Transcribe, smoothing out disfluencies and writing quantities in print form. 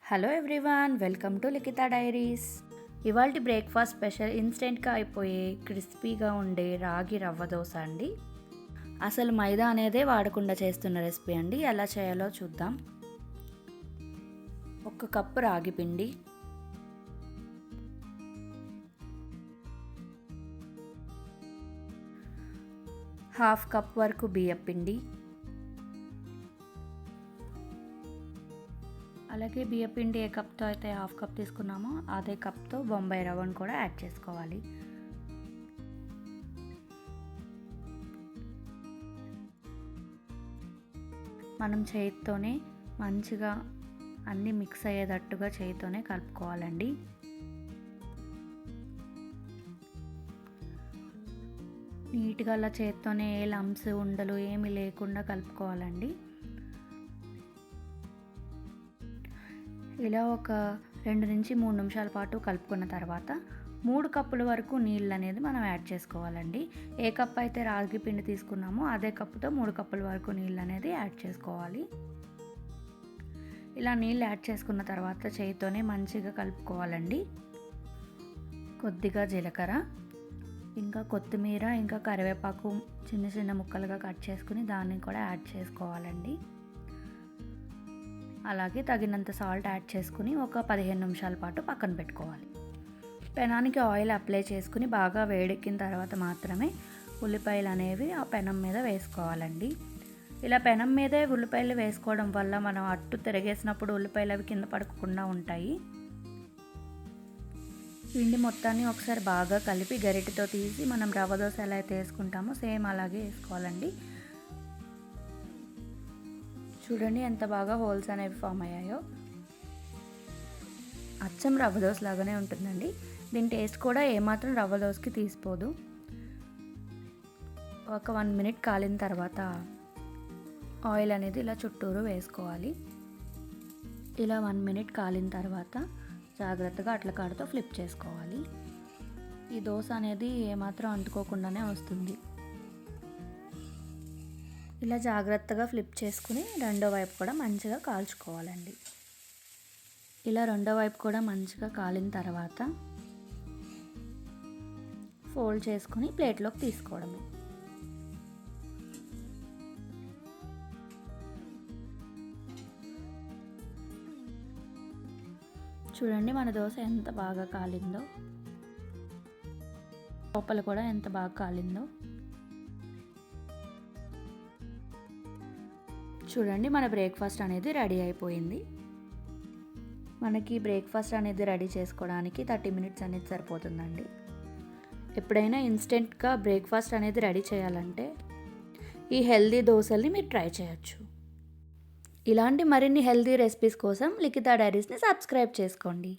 Hello everyone, welcome to Likhita diaries. ఇవాళ breakfast special ఇన్స్టెంట్గా అయిపోయే క్రిస్పీగా ఉండే రాగి రవ్వ దోశ అండి. అసలు మైదా అనేదే వాడకుండా చేస్తున్న రెసిపీ అండి. ఎలా చేయాలో చూద్దాం. 1 కప్పు రాగి పిండి, హాఫ్ కప్ వరకు బియ్యం పిండి, అలాగే బియ్యం పిండి ఏ కప్తో అయితే హాఫ్ కప్ తీసుకున్నామో అదే కప్తో బొంబాయి రవ్వను కూడా యాడ్ చేసుకోవాలి. మనం చేతితోనే మంచిగా అన్నీ మిక్స్ అయ్యేటట్టుగా చేతితోనే కలుపుకోవాలండి. నీట్గా అలా చేతితోనే ఏ లంప్స్ ఉండలు ఏమి లేకుండా కలుపుకోవాలండి. ఇలా ఒక 2 నుంచి 3 నిమిషాల పాటు కలుపుకున్న తర్వాత 3 కప్పుల వరకు నీళ్ళు అనేది మనం యాడ్ చేసుకోవాలండి. ఏ కప్ అయితే రాగి పిండి తీసుకున్నామో అదే కప్పుతో 3 కప్పుల వరకు నీళ్ళు అనేది యాడ్ చేసుకోవాలి. ఇలా నీళ్ళు యాడ్ చేసుకున్న తర్వాత చేతితోనే మంచిగా కలుపుకోవాలండి. కొద్దిగా జీలకర్ర, ఇంకా కొత్తిమీర, ఇంకా కరివేపాకు చిన్న చిన్న ముక్కలుగా కట్ చేసుకుని దాన్ని కూడా యాడ్ చేసుకోవాలండి. అలాగే తగినంత సాల్ట్ యాడ్ చేసుకుని ఒక 15 నిమిషాల పాటు పక్కన పెట్టుకోవాలి. పెనానికి ఆయిల్ అప్లై చేసుకుని బాగా వేడెక్కిన తర్వాత మాత్రమే ఉల్లిపాయలు అనేవి ఆ పెనం మీద వేసుకోవాలండి. ఇలా పెనం మీదే ఉల్లిపాయలు వేసుకోవడం వల్ల మనం అట్టు తిరగేసినప్పుడు ఉల్లిపాయలు అవి కింద పడకుండా ఉంటాయి. పిండి మొత్తాన్ని ఒకసారి బాగా కలిపి గరిటెతో తీసి మనం రవ్వ దోశ ఎలా అయితే వేసుకుంటామో సేమ్ అలాగే వేసుకోవాలండి. చూడండి ఎంత బాగా హోల్స్ అనేవి ఫామ్ అయ్యాయో. అచ్చం రవ్వ దోశ లాగానే ఉంటుందండి. దీని టేస్ట్ కూడా ఏమాత్రం రవ్వ దోశకి తీసిపోదు. ఒక 1 మినిట్ కాలిన తర్వాత ఆయిల్ అనేది ఇలా చుట్టూరు వేసుకోవాలి. ఇలా 1 మినిట్ కాలిన తర్వాత జాగ్రత్తగా అట్ల కాడతో ఫ్లిప్ చేసుకోవాలి. ఈ దోశ అనేది ఏమాత్రం అంటుకోకుండానే వస్తుంది. ఇలా జాగ్రత్తగా ఫ్లిప్ చేసుకుని రెండో వైపు కూడా మంచిగా కాల్చుకోవాలండి. ఇలా రెండో వైపు కూడా మంచిగా కాలిన తర్వాత ఫోల్డ్ చేసుకుని ప్లేట్లోకి తీసుకోవడమే. చూడండి మన దోశ ఎంత బాగా కాలిందో, లోపల కూడా ఎంత బాగా కాలిందో. చూడండి మన బ్రేక్ఫాస్ట్ అనేది రెడీ అయిపోయింది. మనకి బ్రేక్ఫాస్ట్ అనేది రెడీ చేసుకోవడానికి 30 మినిట్స్ అనేది సరిపోతుందండి. ఎప్పుడైనా ఇన్స్టెంట్గా బ్రేక్ఫాస్ట్ అనేది రెడీ చేయాలంటే ఈ హెల్దీ దోశల్ని మీరు ట్రై చేయొచ్చు. ఇలాంటి మరిన్ని హెల్దీ రెసిపీస్ కోసం లిఖిత డైరీస్ని సబ్స్క్రైబ్ చేసుకోండి.